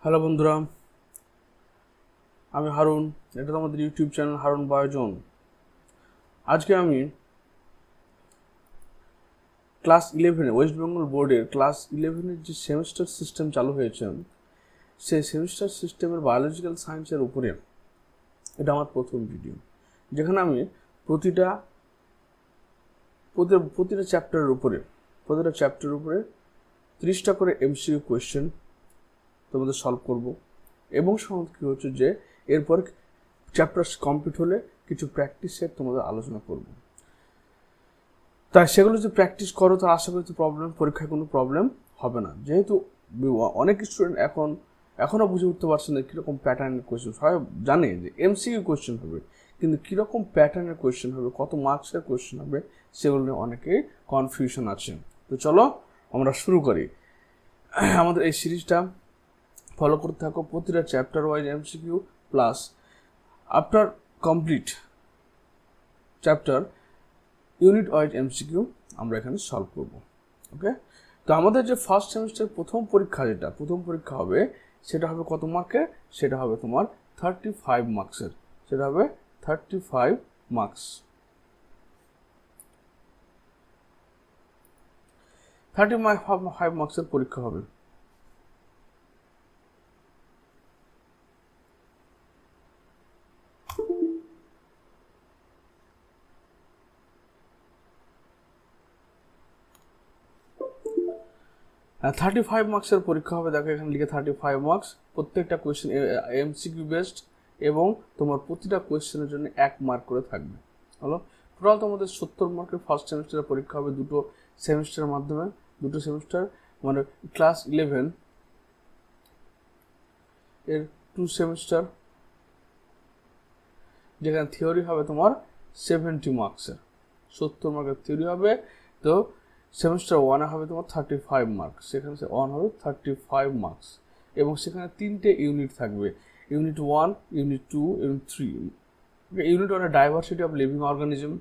Hello বন্ধুরা, আমি হারুন। এটা তো আমাদের ইউটিউব চ্যানেল হারুন বায়োজন। আজকে আমি ক্লাস 11 ওয়েস্ট বেঙ্গল বোর্ডের ক্লাস 11 যে সেমিস্টার সিস্টেম চালু হয়েছে, সেই সেমিস্টার সিস্টেমের বায়োলজিক্যাল সায়েন্সের উপরে এটা আমার প্রথম ভিডিও, যেখানে আমি প্রতিটা চ্যাপ্টারের উপরে 30টা করে এমসিকিউ কোয়েশ্চেন তোমাদের সলভ করব। এবং সঙ্গে কী হচ্ছে যে এরপর চ্যাপ্টার কমপ্লিট হলে কিছু প্র্যাকটিস সেট তোমাদের আলোচনা করব। তাই সেগুলো যদি প্র্যাকটিস করো তো আশা করি পরীক্ষায় কোনো প্রবলেম হবে না। যেহেতু অনেক স্টুডেন্ট এখনও বুঝে উঠতে পারছে না কীরকম প্যাটার্নের কোয়েশ্চেন। সবাই জানে যে এমসিকিউ কোয়েশ্চেন হবে, কিন্তু কীরকম প্যাটার্নের কোয়েশ্চেন হবে, কত মার্কসের কোয়েশ্চেন হবে, সেগুলো নিয়ে অনেকেই কনফিউশন আছে। তো চলো আমরা শুরু করি। আমাদের এই সিরিজটা ফলো করতে থাকো, প্রতিটা chapter wise MCQ plus after complete chapter unit wise MCQ আমরা এখানে সলভ করব। ওকে, তো আমাদের যে ফার্স্ট সেমিস্টার প্রথম পরীক্ষা হবে, সেটা হবে কত মার্কের? সেটা হবে তোমার 35 মার্কসের। সেটা হবে 35 মার্কস। 35 মার্কসের পরীক্ষা হবে। আর 35 মার্কসের পরীক্ষা হবে। দেখো এখানে লিখে 35 মার্কস, প্রত্যেকটা কোয়েশ্চেন এমসিকিউ বেসড, এবং তোমার প্রতিটা কোয়েশ্চেনের জন্য 1 মার্ক করে থাকবে। হলো, টোটাল তোমাদের 70 মার্কের ফার্স্ট সেমিস্টারের পরীক্ষা হবে দুটো সেমিস্টারের মাধ্যমে। দুটো সেমিস্টার মানে ক্লাস 11 এর 2 সেমিস্টার, যেখানে থিওরি হবে তোমার 70 মার্কসের। 70 মার্কের থিওরি হবে। তো সেমিস্টার 1 হবে তোমার 35 মার্কস, সেখানে 1 হবে 35 মার্কস, এবং সেখানে 3টে ইউনিট থাকবে। Unit 1, unit 2, unit 3। Unit 1 diversity of living organism,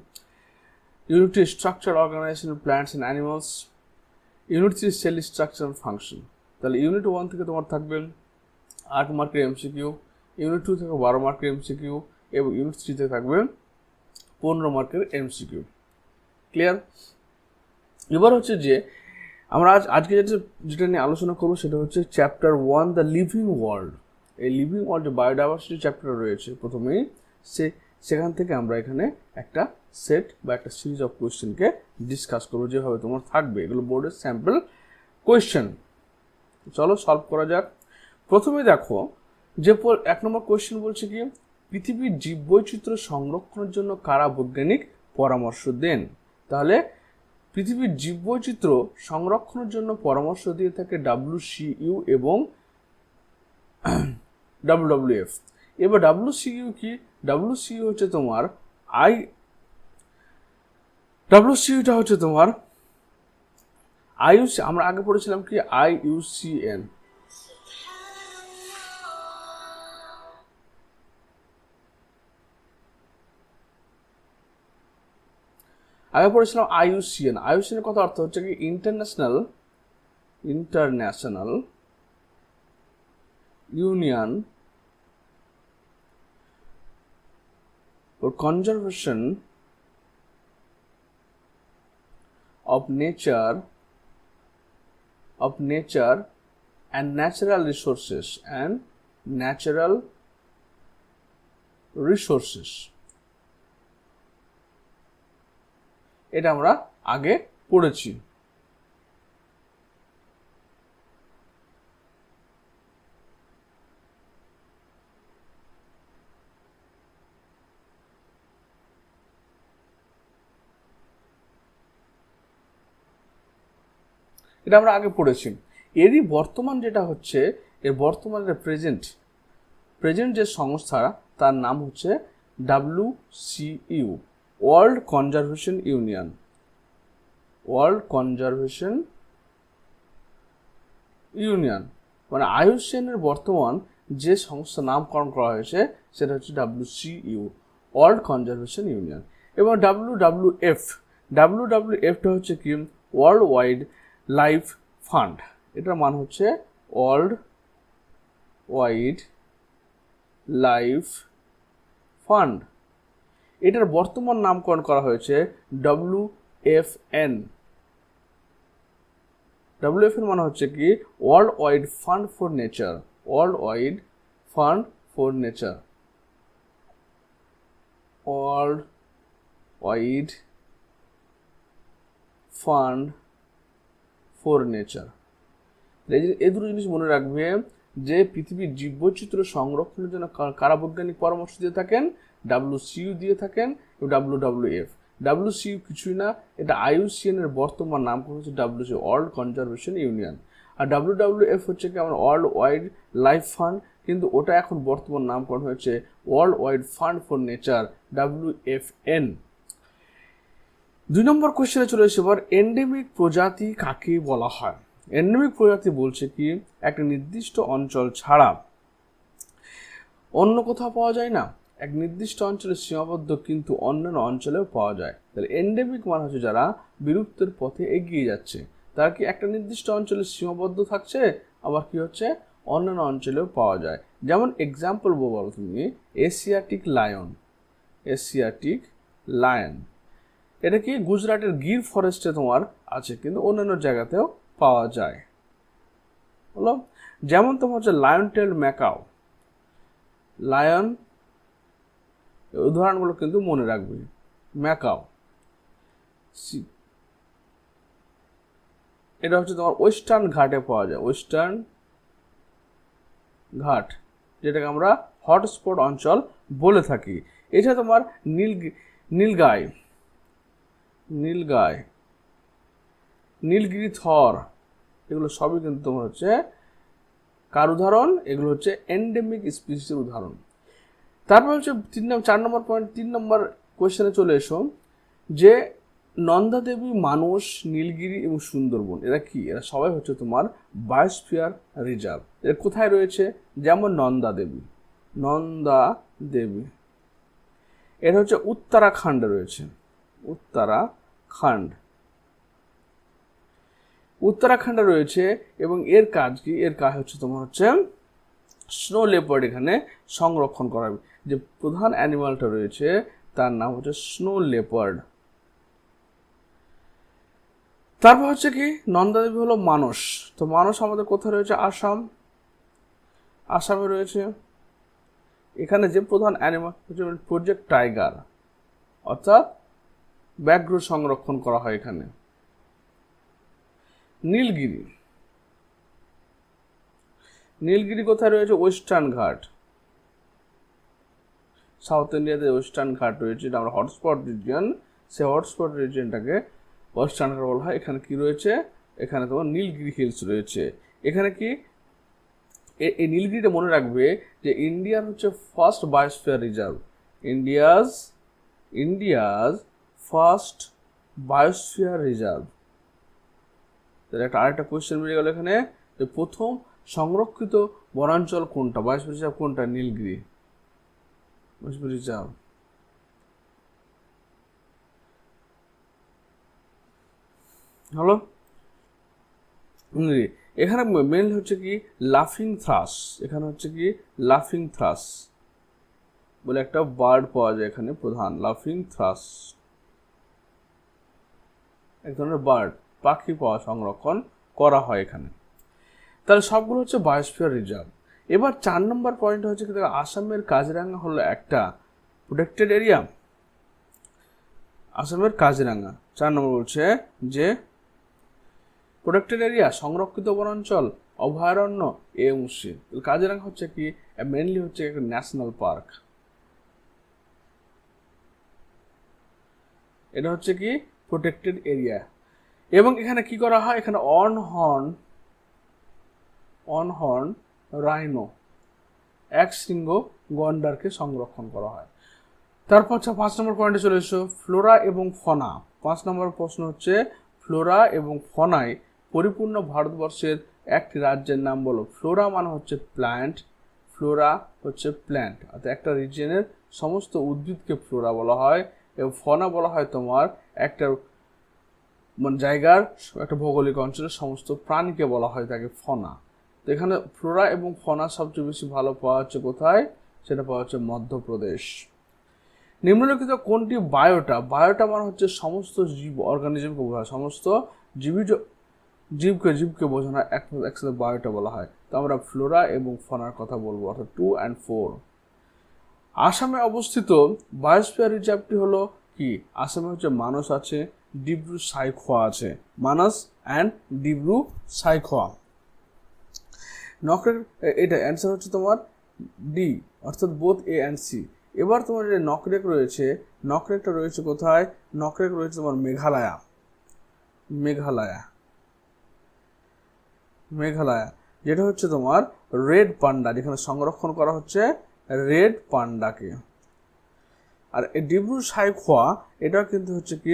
unit 2 structure organisation of plants and animals, unit 3 cell structure and function. তাহলে ইউনিট 1 থেকে তোমার থাকবে 8 মার্কের এমসিকিউ, ইউনিট 2 থেকে 12 মার্কের এমসিকিউ, এবং ইউনিট 3 থেকে থাকবে 15 মার্কের এমসিকিউ। ক্লিয়ার? এবার হচ্ছে যে আমরা আজকে যেটা নিয়ে আলোচনা করবো সেটা হচ্ছে চ্যাপ্টার 1 দ্য লিভিং ওয়ার্ল্ড। এই লিভিং ওয়ার্ল্ড যে বায়োডাইভার্সিটি চ্যাপ্টার রয়েছে প্রথমেই, সেখান থেকে আমরা এখানে একটা সেট বা একটা সিরিজ অফ কোয়েশ্চেনকে ডিসকাস করবো, যেভাবে তোমার থাকবে। এগুলো বোর্ডের স্যাম্পল কোয়েশ্চেন। চলো সলভ করা যাক। প্রথমে দেখো যে 1 নম্বর কোয়েশ্চেন বলছে কি, পৃথিবীর জীববৈচিত্র্য সংরক্ষণের জন্য কারা বৈজ্ঞানিক পরামর্শ দেন? তাহলে পৃথিবীর জীববৈচিত্র্য সংরক্ষণের জন্য পরামর্শ দিয়ে থাকে WCU এবং WWF। এবার WCU কি? WCU হচ্ছে তোমার WCUটা হচ্ছে তোমার IUCN। আমরা আগে পড়েছিলাম কি IUCN। আগে পড়েছিলাম IUCN। IUCN কথা অর্থ হচ্ছে কি international union for conservation of nature and natural resources এটা আমরা আগে পড়েছি। এটা আমরা আগে পড়েছি। এরই বর্তমান যেটা হচ্ছে, এর বর্তমানের প্রেজেন্ট যে সংস্থা, তার নাম হচ্ছে WCU, ওয়ার্ল্ড কনজারভেশন ইউনিয়ন। মানে IUCN এর বর্তমান যে সংস্থা নামকরণ করা হয়েছে সেটা হচ্ছে WCU, ওয়ার্ল্ড কনজারভেশন ইউনিয়ন। এবং WWFটা হচ্ছে কি, ওয়ার্ল্ড ওয়াইড লাইফ ফান্ড। এটার মান হচ্ছে ওয়ার্ল্ড ওয়াইড লাইফ ফান্ড। এটার বর্তমান নামকরণ করা হয়েছে WFN। WFN মানে হচ্ছে কি world wide fund for nature, world wide fund for nature, world wide fund for nature. এই দুটো জিনিস মনে রাখবে যে পৃথিবীর জীববৈচিত্র্য সংরক্ষণের জন্য কারা বৈজ্ঞানিক পরামর্শ দিয়ে থাকেন, WCU দিয়ে থাকেন এবং WWF। WCU কিছুই না, এটা IUCN এর বর্তমান নাম হচ্ছে WCU, ওয়ার্ল্ড কনজারভেশন ইউনিয়ন। আর WWF হচ্ছে কি আমার ওয়ার্ল্ড ওয়াইড লাইফ ফান্ড, কিন্তু ওটা এখন বর্তমান নামকরণ হয়েছে world wide fund for nature, WFN। 2 নম্বর কোয়েশ্চেনে চলে এসে এবার এন্ডেমিক প্রজাতি কাকে বলা হয়। এন্ডেমিক প্রজাতি বলছে কি একটা নির্দিষ্ট অঞ্চল ছাড়া অন্য কোথাও পাওয়া যায় না, এক নির্দিষ্ট অঞ্চলে সীমাবদ্ধ কিন্তু অন্যান্য অঞ্চলেও পাওয়া যায়। তাহলে এন্ডেমিক মানে হচ্ছে যারা বিলুপ্তের পথে এগিয়ে যাচ্ছে, তারা কি একটা নির্দিষ্ট অঞ্চলে সীমাবদ্ধ থাকছে, আবার কি হচ্ছে অন্যান্য অঞ্চলেও পাওয়া যায়। যেমন এক্সাম্পল বলো তুমি এশিয়াটিক লায়ন, এশিয়াটিক লায়ন এটা কি গুজরাটের গির ফরেস্টে তোমার আছে, কিন্তু অন্যান্য জায়গাতেও পাওয়া যায়। বলো যেমন তোমার হচ্ছে লায়ন টেল ম্যাকাও, লায়ন, উদাহরণগুলো কিন্তু মনে রাখবে। ম্যাকাও এটা হচ্ছে তোমার ওয়েস্টার্ন ঘাটে পাওয়া যায়, ওয়েস্টার্ন ঘাট যেটাকে আমরা হটস্পট অঞ্চল বলে থাকি। এছাড়া তোমার নীলগাই, নীলগাই, নীলগিরি থর, এগুলো সবই কিন্তু তোমার হচ্ছে কার উদাহরণ, এগুলো হচ্ছে এন্ডেমিক স্পিসিসের উদাহরণ। তারপর হচ্ছে 4 নম্বর পয়েন্ট, 3 নম্বর কোয়েশ্চেনে চলে এসো যে নন্দা দেবী, মানস, নীলগিরি এবং সুন্দরবন এরা কি, এরা সবাই হচ্ছে তোমার বায়োস্ফিয়ার রিজার্ভ। এরা কোথায় রয়েছে, যেমন নন্দা দেবী, নন্দা দেবী এটা হচ্ছে উত্তরাখণ্ডে রয়েছে, উত্তরাখণ্ড, উত্তরাখণ্ডে রয়েছে। এবং এর কাজ কি, এর কাজ হচ্ছে তোমার হচ্ছে স্নো লেপার্ড এখানে সংরক্ষণ করা হবে। যে প্রধান অ্যানিমালটা রয়েছে তার নাম হচ্ছে স্নো লেপার্ড। তারপর হচ্ছে কি নন্দাদেবী হলো মানস, তো মানস আমাদের কোথায় রয়েছে, আসাম, আসামে রয়েছে। এখানে যে প্রধান অ্যানিমাল হচ্ছে প্রজেক্ট টাইগার, অর্থাৎ ব্যাঘ্র সংরক্ষণ করা হয় এখানে। নীলগিরি, নীলগিরি কোথায় রয়েছে, ওয়েস্টার্ন ঘাট, সাউথ ইন্ডিয়াতে ওয়েস্টার্ন ঘাট রয়েছে, এটা আমরা হটস্পট রিজিয়ন, সে হটস্পট রিজিয়নটাকে ওয়েস্টার্ন ঘাট বলা হয়। এখানে কি রয়েছে, এখানে তোমার নীলগিরি হিলস রয়েছে। এখানে কি এই নীলগিরিটা মনে রাখবে যে ইন্ডিয়ার হচ্ছে first biosphere reserve, India's first biosphere reserve. তাহলে আরেকটা কোয়েশ্চেন বেরিয়ে গেল এখানে যে প্রথম সংরক্ষিত বনাঞ্চল কোনটা, বায়োস্ফিয়ার রিজার্ভ কোনটা, নীলগিরি বায়োস্ফিয়ার রিজার্ভ। হলো এখানে মেনলি হচ্ছে কি লাফিং থ্রাশ, এখানে হচ্ছে কি লাফিং থ্রাশ বলে একটা বার্ড পাওয়া যায় এখানে, প্রধান লাফিং থ্রাশ এক ধরনের বার্ড, পাখি পাওয়া সংরক্ষণ করা হয় এখানে। তাহলে সবগুলো হচ্ছে বায়োস্ফিয়ার রিজার্ভ। এবার 4 নম্বর পয়েন্ট হচ্ছে কি আসামের কাজিরাঙ্গা হলো একটা প্রোটেক্টেড এরিয়া। আসামের কাজিরাঙ্গা 4 নম্বর বলছে যে প্রোটেক্টেড এরিয়া, সংরক্ষিত বনাঞ্চল, অভয়ারণ্য এ অংশে। কাজিরাঙ্গা হচ্ছে কি মেনলি হচ্ছে একটা ন্যাশনাল পার্ক, এটা হচ্ছে কি প্রোটেক্টেড এরিয়া। এবং এখানে কি করা হয়, এখানে অনহর্ন রাইনো, এক শৃঙ্গ গন্ডারকে সংরক্ষণ করা হয়। তারপর হচ্ছে 5 নম্বর পয়েন্টে চলে এসো ফ্লোরা এবং ফনা। 5 নম্বর প্রশ্ন হচ্ছে ফ্লোরা এবং ফনায় পরিপূর্ণ ভারতবর্ষের একটি রাজ্যের নাম বলো। ফ্লোরা মানে হচ্ছে প্ল্যান্ট, ফ্লোরা হচ্ছে প্ল্যান্ট, অর্থাৎ একটা রিজিয়নের সমস্ত উদ্ভিদকে ফ্লোরা বলা হয়, এবং ফনা বলা হয় তোমার একটা মানে জায়গার একটা ভৌগোলিক অঞ্চলের সমস্ত প্রাণীকে বলা হয় তাকে ফনা। তো এখানে ফ্লোরা এবং ফনা সবচেয়ে বেশি ভালো পাওয়া হচ্ছে কোথায়? সেটা পাওয়া হচ্ছে মধ্যপ্রদেশ। নিম্নলিখিত কোনটি বায়োটা? বায়োটা মানে হচ্ছে সমস্ত জীব, অর্গানিজমকে বোঝায়, সমস্ত জীবকে বোঝানো একসাথে বায়োটা বলা হয়। তো আমরা ফ্লোরা এবং ফনার কথা বলবো, অর্থাৎ 2 and 4। আসামে অবস্থিত বায়োস্ফিয়ার রিজার্ভটি হলো কি? আসামে হচ্ছে মানস আছে, ডিব্রু সাইখোয়া আছে, মানস অ্যান্ড ডিব্রু সাইখোয়া। নকরেক, এটা অ্যান্সার হচ্ছে তোমার ডি, অর্থাৎ বোথ এ অ্যান্ড সি। এবার তোমার যে নকরেক রয়েছে, নকরেকটা রয়েছে কোথায়? নকরেক রয়েছে তোমার মেঘালয়া। যেটা হচ্ছে তোমার রেড পান্ডা, যেখানে সংরক্ষণ করা হচ্ছে রেড পান্ডাকে। আর ডিব্রু সাইখোয়া এটা কিন্তু হচ্ছে কি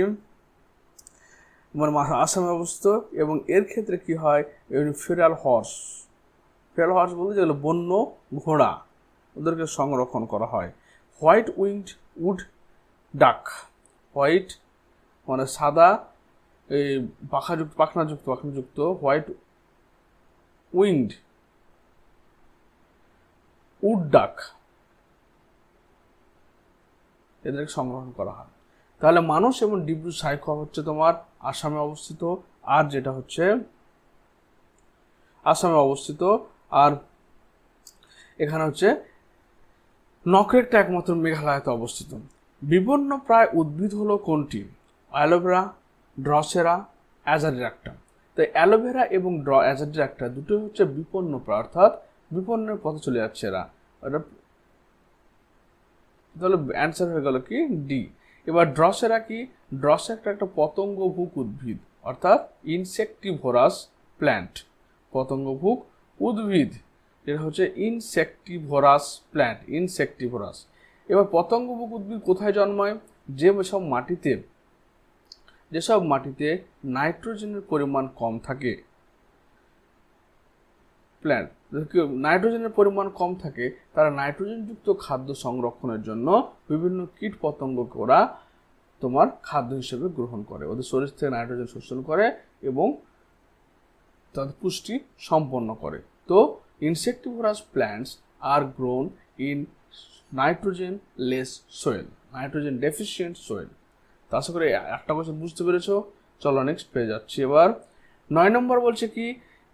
মানে আসামে অবস্থিত, এবং এর ক্ষেত্রে কি হয়, ফেরাল হর্স বলতে যেগুলো বন্য ঘোড়া, ওদেরকে সংরক্ষণ করা হয়। হোয়াইট উইংড উড ডাক, হোয়াইট মানে সাদা, এই পাখনাযুক্ত হোয়াইট উইংড উড ডাক, এদেরকে সংরক্ষণ করা হয়। তাহলে মানস এবং ডিব্রু সাইখোয়া হচ্ছে তোমার আসামে অবস্থিত, আর যেটা হচ্ছে আসামে অবস্থিত, আর এখানে হচ্ছে নকরেকটা একমাত্র মেঘালয়তে অবস্থিত। বিপন্ন প্রায় উদ্ভিদ হলো কোনটি? Aloe vera, drosera, azadirachta. তো অ্যালোভেরা এবং অ্যাজাডিরাক্টা দুটো হচ্ছে বিপন্ন প্রায়, অর্থাৎ বিপন্নের পথে চলে যাচ্ছে এরা। তাহলে অ্যান্সার হয়ে গেল কি ডি। এবার ড্রসেরা কি? ড্রসেরা একটা পতঙ্গভুক উদ্ভিদ, অর্থাৎ ইনসেক্টিভোরাস প্ল্যান্ট, পতঙ্গভুক উদ্ভিদ, যেটা হচ্ছে ইনসেক্টিভোরাস প্ল্যান্ট, ইনসেক্টিভোরাস। এবার পতঙ্গভুক উদ্ভিদ কোথায় জন্মায়? যেসব মাটিতে নাইট্রোজেনের পরিমাণ কম থাকে, প্ল্যান্ট নাইট্রোজেনের পরিমাণ কম থাকে, তারা নাইট্রোজেনযুক্ত খাদ্য সংরক্ষণের জন্য বিভিন্ন কীট পতঙ্গকে ওরা তোমার খাদ্য হিসেবে গ্রহণ করে, ওদের শরীর থেকে নাইট্রোজেন শোষণ করে এবং তাদের পুষ্টি সম্পন্ন করে। তো insectivorous plants are grown in nitrogen less soil, nitrogen deficient soil. তো আশা করি একটা কোয়েশ্চেন বুঝতে পেরেছো। চলো নেক্সট পেয়ে যাচ্ছি। এবার 9 নম্বর বলছে কি,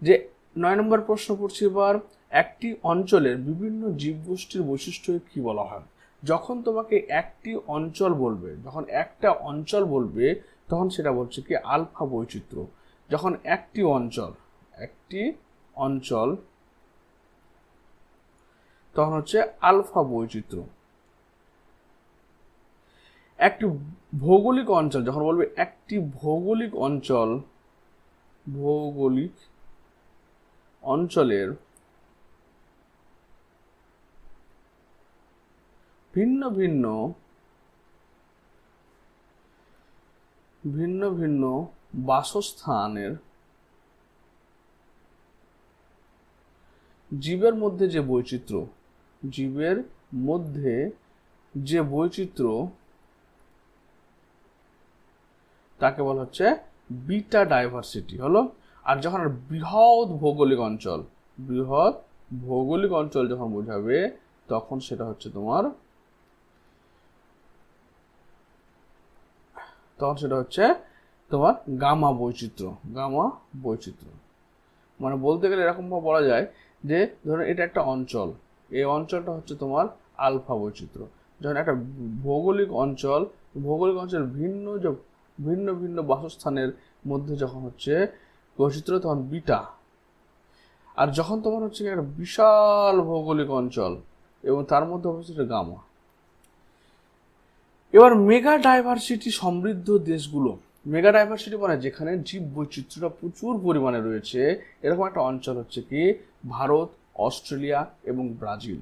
যে 9 নম্বর প্রশ্ন পড়ছি এবার, একটি অঞ্চলের বিভিন্ন জীবগোষ্ঠীর বৈশিষ্ট্য কি বলা হয়? যখন তোমাকে একটি অঞ্চল বলবে, যখন একটা অঞ্চল বলবে, তখন সেটা বলছে কি আলফা বৈচিত্র্য। যখন একটি অঞ্চল তখন হচ্ছে আলফা বৈচিত্র্য। একটি ভৌগোলিক অঞ্চল যখন বলবে, একটি ভৌগোলিক অঞ্চলের ভিন্ন ভিন্ন বাসস্থানের জীবের মধ্যে যে বৈচিত্র্য তাকে বলা হচ্ছে বিটা ডাইভার্সিটি হলো। আর যখন বৃহৎ ভৌগোলিক অঞ্চল যখন বোঝাবে, তখন সেটা হচ্ছে তোমার গামা বৈচিত্র্য। মানে বলতে গেলে এরকম ভাবে বলা যায় যে ধরুন এটা একটা অঞ্চল, এই অঞ্চলটা হচ্ছে তোমার আলফা বৈচিত্র্য। যখন একটা ভৌগোলিক অঞ্চল ভিন্ন বাসস্থানের মধ্যে যখন হচ্ছে বৈচিত্র্য, তখন বিটা। আর যখন তোমার হচ্ছে একটা বিশাল ভৌগোলিক অঞ্চল এবং তার মধ্যে অবস্থিত গামা। এবার মেগা ডাইভার্সিটি সমৃদ্ধ দেশগুলো, মেগা ডাইভার্সিটি মানে যেখানে জীব বৈচিত্র্যটা প্রচুর পরিমাণে রয়েছে, এরকম একটা অঞ্চল হচ্ছে কি ভারত, অস্ট্রেলিয়া এবং ব্রাজিল।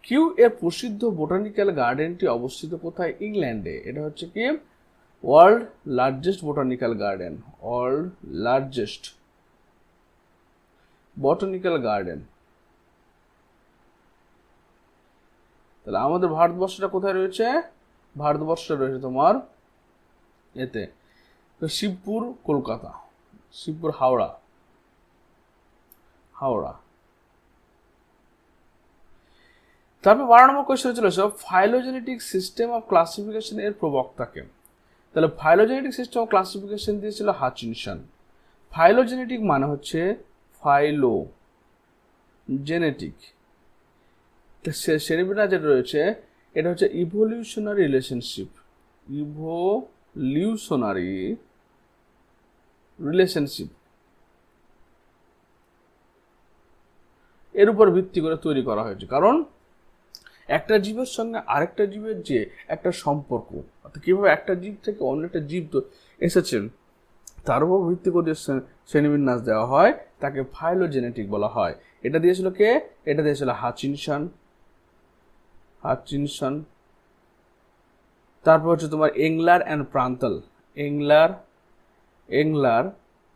কিউ এর প্রসিদ্ধ বোটানিক্যাল গার্ডেনটি অবস্থিত কোথায়? ইংল্যান্ডে। এটা হচ্ছে কি ওয়ার্ল্ড লার্জেস্ট বোটানিক্যাল গার্ডেন। তাহলে আমাদের ভারতবর্ষটা কোথায় রয়েছে? ভারতবর্ষটা রয়েছে তোমার এতে শিবপুর, কলকাতা, শিবপুর, হাওড়া। তারপর 12 নম্বর কোয়েশ্চেনে চলে এসো, ফাইলোজেনেটিক সিস্টেম অফ ক্লাসিফিকেশন এর প্রবক্তাকে। তাহলে ফাইলোজেনেটিক সিস্টেম অফ ক্লাসিফিকেশন দিয়েছিল হাচিনসন। ফাইলোজেনেটিক মানে হচ্ছে ফাইলো জেনেটিক, শ্রেণীবিন্যাস যেটা রয়েছে এটা হচ্ছে ইভলিউশনারি রিলেশনশিপ, ইভলিউশনারি রিলেশনশিপ এর উপর ভিত্তি করে তৈরি করা হয়েছে। কারণ একটা জীবের সঙ্গে আরেকটা জীবের যে একটা সম্পর্ক, অর্থাৎ কীভাবে একটা জীব থেকে অন্য একটা জীব তো এসেছেন তার উপর ভিত্তি করে শ্রেণীবিন্যাস দেওয়া হয়, তাকে ফাইলোজেনেটিক বলা হয়। এটা দিয়েছিল কে? এটা দিয়েছিল হাচিনসন। তারপর হচ্ছে তোমার এংলার অ্যান্ড প্রান্তল, এংলার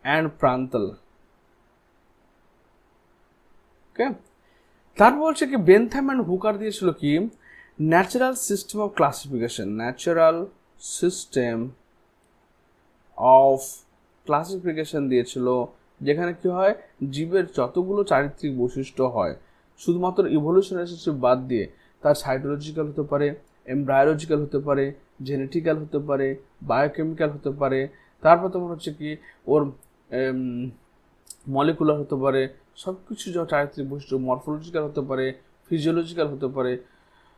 অ্যান্ড প্রান্তল। ওকে, তারপর হচ্ছে কি বেনথাম অ্যান্ড হুকার দিয়েছিল কি natural system of classification, natural system of classification দিয়েছিল, যেখানে কি হয় জীবের যতগুলো চারিত্রিক বৈশিষ্ট্য হয় শুধুমাত্র ইভলিউশনারি সিস্টেম বাদ দিয়ে তার সাইটোলজিক্যাল হতে পারে, এমব্রায়োলজিক্যাল হতে পারে, জেনেটিক্যাল হতে পারে, বায়োকেমিক্যাল হতে পারে, তারপর তোমার হচ্ছে কি ওর মলিকুলার হতে পারে, সব কিছু যা চারিত্রিক বৈশিষ্ট্য, মরফোলজিক্যাল হতে পারে, ফিজিওলজিক্যাল হতে পারে।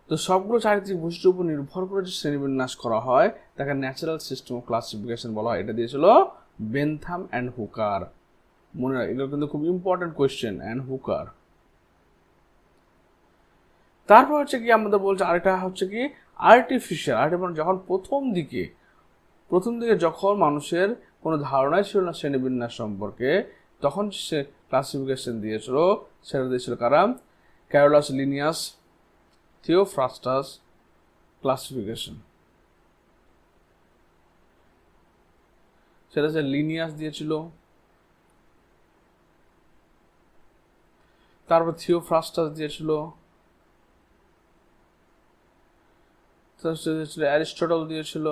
তো সবগুলো চারিত্রিক বৈশিষ্ট্যের উপর নির্ভর করে যে শ্রেণীবিন্যাস করা হয় তাকে ন্যাচারাল সিস্টেম অফ ক্লাসিফিকেশন বলা হয়। এটা দিয়েছিল বেনথাম অ্যান্ড হুকার। মনে রাখ, এগুলো কিন্তু খুব ইম্পর্টেন্ট কোয়েশ্চেন, অ্যান্ড হুকার। তারপর হচ্ছে কি আমাদের বলছে আরেকটা হচ্ছে কি আর্টিফিশিয়াল, যখন প্রথম দিকে যখন মানুষের কোনো ধারণাই ছিল না শ্রেণীবিন্যাস সম্পর্কে, তখন সে ক্লাসিফিকেশন দিয়েছিল, সেটা দিয়েছিল কারা? ক্যারোলাস লিনিয়াস, থিওফ্রাস্টাস ক্লাসিফিকেশন, সেটা হচ্ছে লিনিয়াস দিয়েছিল। তারপর থিওফ্রাস্টাস দিয়েছিল, অ্যারিস্টটল দিয়েছিল।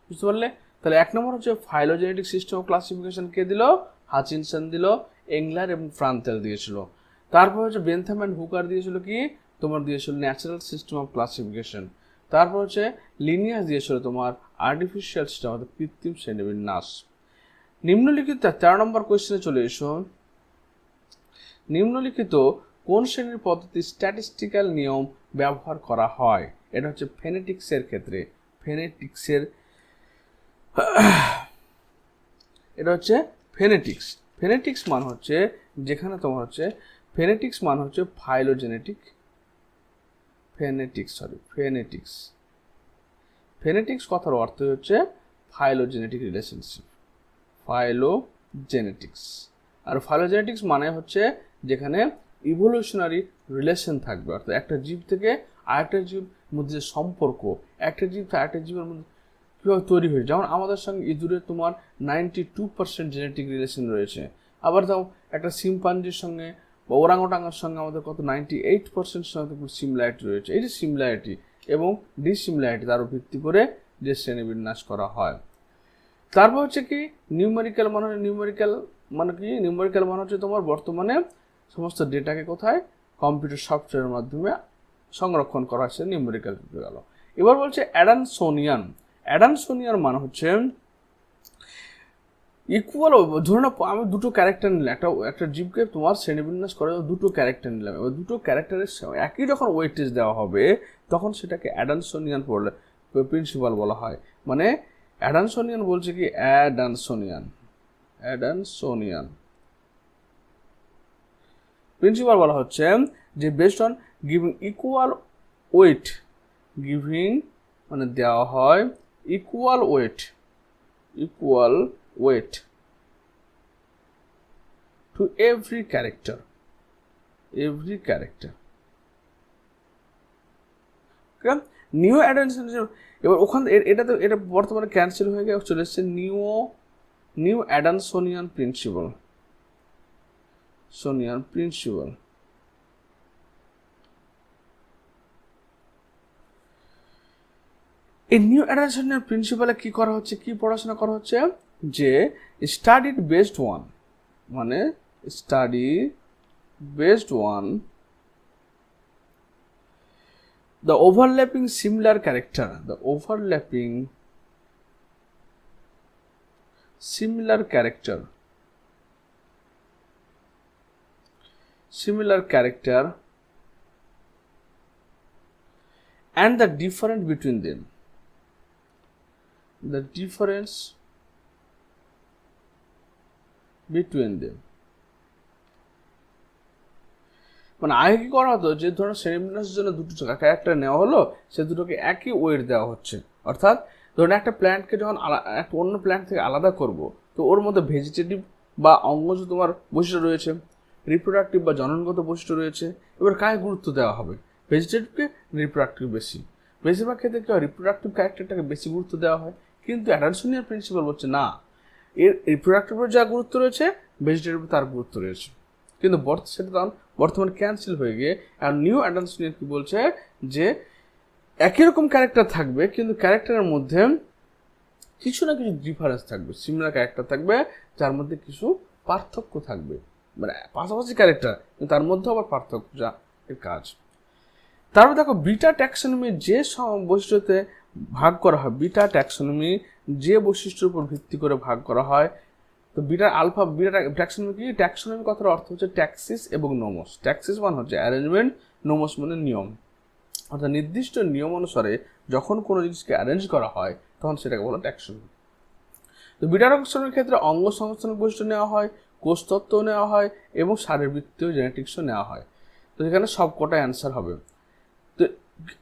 বুঝতে পারলে? তাহলে 1 নম্বর হচ্ছে ফাইলোজেনেটিক সিস্টেম অফ ক্লাসিফিকেশন কে দিল? হাচিনসন দিল, এংলার এবং প্রান্তল দিয়েছিল। তারপর হচ্ছে বেনথাম অ্যান্ড হুকার দিয়েছিল কি তোমার দিয়েছিল ন্যাচারাল সিস্টেম অফ ক্লাসিফিকেশন। তারপর হচ্ছে লিনিয়াস দিয়েছিল তোমার আর্টিফিশিয়াল সিস্টেম অর্থাৎ কৃত্রিম শ্রেণীবিন্যাস। নিম্নলিখিত 13 নম্বর কোয়েশ্চেনে চলে এসো, নিম্নলিখিত কোন শ্রেণীর পদ্ধতি স্ট্যাটিস্টিক্যাল নিয়ম ব্যবহার করা হয়? এটা হচ্ছে ফেনেটিক্সের ক্ষেত্রে, এটা হচ্ছে ফেনেটিক্স। ফেনেটিক্স মান হচ্ছে যেখানে তোমার হচ্ছে ফেনেটিক্স মান হচ্ছে ফাইলোজেনেটিক, ফেনেটিক্স কথার অর্থ হচ্ছে ফাইলোজেনেটিক রিলেশনশিপ, ফাইলোজেনেটিক্স। আর ফাইলোজেনেটিক্স মানে হচ্ছে যেখানে ইভলিউশনারি রিলেশন থাকবে, অর্থাৎ একটা জীব থেকে আরেকটা জীব মধ্যে যে সম্পর্ক, একটা জীব থেকে আরেকটা জীবের মধ্যে কীভাবে তৈরি হয়েছে। যেমন আমাদের সঙ্গে ইঁদুরের তোমার 92% জেনেটিক রিলেশন রয়েছে, আবার তাও একটা শিম্পাঞ্জির সঙ্গে বা ওরাংওটাঙ্গার সঙ্গে আমাদের কত 98% সঙ্গে সিমিলারিটি রয়েছে। এই যে সিমিলারিটি এবং ডিসিমিলারিটি তার ভিত্তি করে যে শ্রেণীবিন্যাস করা হয়। তারপর হচ্ছে কি নিউমেরিক্যাল মানে হচ্ছে তোমার বর্তমানে সমস্ত ডেটাকে কোথায় কম্পিউটার সফটওয়্যারের মাধ্যমে সংরক্ষণ করা হচ্ছে, নিউমেরিক্যাল গেল। এবার বলছে অ্যাডামসোনিয়ান মানে হচ্ছে ইকুয়াল। ধরে নাও আমি দুটো ক্যারেক্টার নিলাম, একটা জীবকে তোমার শ্রেণীবিন্যাস করে দুটো ক্যারেক্টার নিলাম, এবার দুটো ক্যারেক্টারের একই যখন ওয়েটেজ দেওয়া হবে তখন সেটাকে অ্যাডামসোনিয়ান প্রিন্সিপাল বলা হয়। মানে অ্যাডামসোনিয়ান বলছে কি অ্যাডামসোনিয়ান প্রিন্সিপাল বলা হচ্ছে যে বেসড অন গিভিং ইকুয়াল মানে দেওয়া হয় equal weight to every character. New Adamson, এবার ওখান এটা বর্তমানে ক্যান্সেল হয়ে গিয়ে চলে এসছে নিউ অ্যাডামসোনিয়ান প্রিন্সিপাল। এই নিউ অ্যাডামসোনিয়ান প্রিন্সিপালে কি করা হচ্ছে, কি পড়াশোনা করা হচ্ছে, যে স্টাডিড বেসড ওয়ান মানে study based on the overlapping similar character and the difference between them মানে আগে কি করা হতো, যে ধরুন শ্রেণীবিন্যাসের জন্য দুটো ক্যারেক্টার নেওয়া হলো, সে দুটোকে একই ওয়েট দেওয়া হচ্ছে। অর্থাৎ ধরুন একটা প্ল্যান্টকে যখন একটা অন্য প্ল্যান্ট থেকে আলাদা করব, তো ওর মধ্যে ভেজিটেটিভ বা অঙ্গজ তোমার বৈশিষ্ট্য রয়েছে, রিপ্রোডাক্টিভ বা জননগত বৈশিষ্ট্য রয়েছে। এবার কাকে গুরুত্ব দেওয়া হবে? ভেজিটেটিভকে, রিপ্রোডাক্টিভ বেশি। বেশিরভাগ ক্ষেত্রে কি হয়, রিপ্রোডাক্টিভ ক্যারেক্টারটাকে বেশি গুরুত্ব দেওয়া হয়। কিন্তু অ্যাডামসনিয়ান প্রিন্সিপাল বলছে না, এর রিপ্রোডাক্টিভের যা গুরুত্ব রয়েছে, ভেজিটেটিভ তার গুরুত্ব রয়েছে। কিন্তু সেটা তখন বর্তমানে ক্যান্সেল হয়ে গিয়ে আর নিউ অ্যাডামসনিয়ান কি বলছে, যে একই রকম ক্যারেক্টার থাকবে, কিন্তু ক্যারেক্টারের মধ্যে কিছু না কিছু ডিফারেন্স থাকবে, সিমিলার ক্যারেক্টার থাকবে, যার মধ্যে কিছু পার্থক্য থাকবে। মানে পাশাপাশি ক্যারেক্টার, কিন্তু তার মধ্যে আবার পার্থক্য যা এর কাজ। তারপর দেখো বিটা ট্যাক্সোনমি যে বৈশিষ্ট্যতে ভাগ করা হয়, বিটা ট্যাক্সোনমি যে বৈশিষ্ট্যের উপর ভিত্তি করে ভাগ করা হয়, তো বিটা ট্যাক্সোনমি কি? ট্যাক্সোনমি কথার অর্থ হচ্ছে ট্যাক্সিস এবং নোমস। ট্যাক্সিস মানে হচ্ছে অ্যারেঞ্জমেন্ট, নোমস মানে নিয়ম। অর্থাৎ নির্দিষ্ট নিয়ম অনুসারে যখন কোনো জিনিসকে অ্যারেঞ্জ করা হয়, তখন সেটাকে বলা ট্যাক্সোনমি। তো বিটা ট্যাক্সোনমির ক্ষেত্রে অঙ্গ সংস্থানের বৈশিষ্ট্য নেওয়া হয়, কোষতত্ত্ব নেওয়া হয় এবং শারীরবৃত্তীয় জেনেটিক্সও নেওয়া হয়। তো এখানে সব কটা অ্যান্সার হবে। তো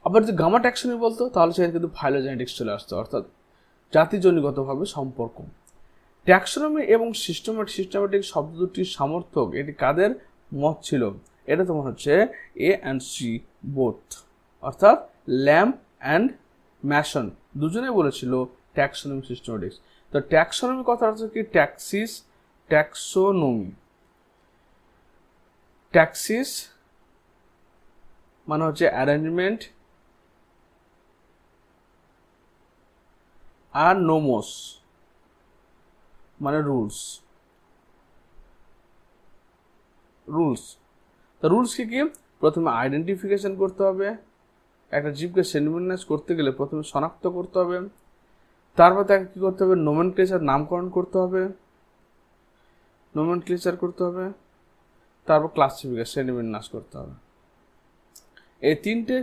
আবার যদি গামা ট্যাক্সোনমি বলতো, তাহলে সেখানে কিন্তু ফাইলোজেনেটিক্স চলে আসতো, অর্থাৎ জাতিজনিগতভাবে সম্পর্ক। ট্যাক্সোনমি এবং সিস্টেমেটিক শব্দ দুটির সামর্থক, এটি কাদের মত ছিল? এটা তোমার হচ্ছে এ অ্যান্ড সি বোথ, অর্থাৎ ল্যাম্ব অ্যান্ড ম্যাসন দুজনেই বলেছিল ট্যাক্সোনমি সিস্টেমেটিক্স। তো ট্যাক্সোনমি কথা হচ্ছে কি? ট্যাক্সিস মানে হচ্ছে অ্যারেঞ্জমেন্ট, আর নোমোস মানে রুলস। তো রুলস কি? প্রথমে আইডেন্টিফিকেশন করতে হবে, একটা জীবকে শ্রেণীবিন্যাস করতে গেলে প্রথমে শনাক্ত করতে হবে, তারপর তাকে কী করতে হবে? নামকরণ করতে হবে, তারপর ক্লাসিফিকেশন, শ্রেণীবিন্যাস করতে হবে। এই তিনটে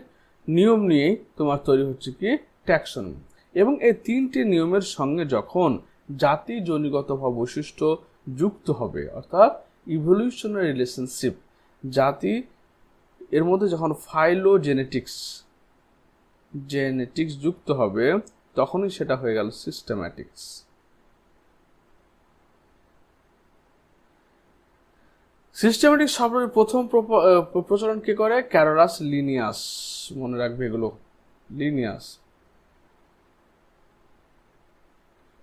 নিয়ম নিয়েই তোমার তৈরি হচ্ছে কি? ট্যাক্সোনমি। এবং এই তিনটে নিয়মের সঙ্গে যখন জাতিজনিগত বৈশিষ্ট্য যুক্ত হবে, অর্থাৎ ইভলিউশনারি রিলেশনশিপ, জাতি এর মধ্যে যখন ফাইলোজেনেটিক্স যুক্ত হবে, তখনই সেটা হয়ে গেল সিস্টেম্যাটিক্স। সিস্টেম্যাটিক শব্দের প্রথম প্রচলন কে করে? Carolus Linnaeus. মনে রাখবে এগুলো,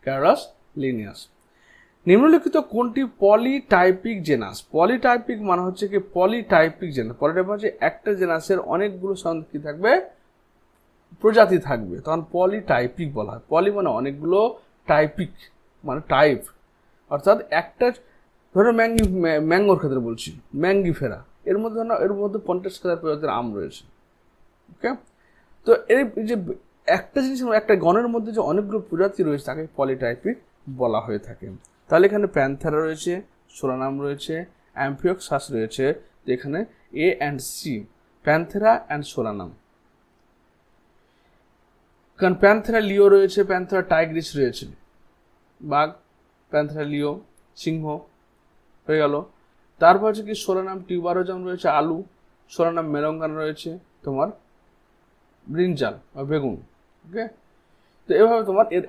ক্যারোলাস লিনিয়াস। নিম্নলিখিত কোনটি পলিটাইপিক জেনাস? পলিটাইপিক মানে হচ্ছে কি? পলিটাইপিক হচ্ছে একটা জেনাসের অনেকগুলো কি থাকবে? প্রজাতি থাকবে, তখন পলিটাইপিক বলা হয়। পলি মানে অনেকগুলো, টাইপিক মানে টাইপ, অর্থাৎ একটা ধরো ম্যাঙ্গোর ক্ষেত্রে বলছি, ম্যাঙ্গিফেরা, এর মধ্যে 50,000 প্রজাতির আম রয়েছে। ওকে, তো এই যে একটা জিনিস, একটা গণের মধ্যে যে অনেকগুলো প্রজাতি রয়েছে, তাকে পলিটাইপিক বলা হয়ে থাকে। তাহলে এখানে প্যান্থেরা রয়েছে, সোলানাম রয়েছে, অ্যাম্ফিওক্সাস রয়েছে। তো এখানে A and C, panthera and solanum. কারণ প্যান্থেরা লিও রয়েছে, প্যান্থেরা টাইগ্রিস রয়েছে, বাঘ, প্যান্থেরা লিও, সিংহ হয়ে গেল। তারপর হচ্ছে কি? সোলানাম টিউবারোজাম রয়েছে, আলু। সোলানাম মেলঙ্গান রয়েছে তোমার ব্রিঞ্জাল বা বেগুন। ওকে, তো এভাবে তোমার এর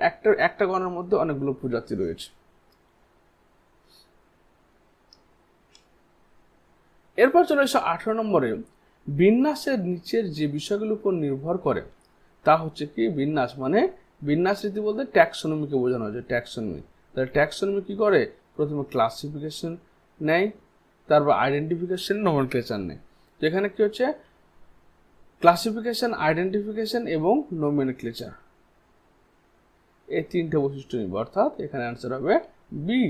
একটা গণের মধ্যে অনেকগুলো প্রজাতি রয়েছে। এরপর চলে এসে 18 নম্বরে, বিন্যাসের নিচের যে বিষয়গুলোর উপর নির্ভর করে তা হচ্ছে কি? বিন্যাস মানে বিন্যাস রীতি বলতে ট্যাক্সোনমিকে বোঝানো হয়েছে, ট্যাক্সোনমি। তাহলে ট্যাক্সোনমি কি করে? প্রথমে ক্লাসিফিকেশন নেয়, তারপর আইডেন্টিফিকেশন, নোমেনক্লেচার নেয়। তো এখানে কি হচ্ছে? ক্লাসিফিকেশন, আইডেন্টিফিকেশন এবং নোমেনক্লেচার, এই তিনটে বৈশিষ্ট্য নিবে, অর্থাৎ এখানে অ্যান্সার হবে বি।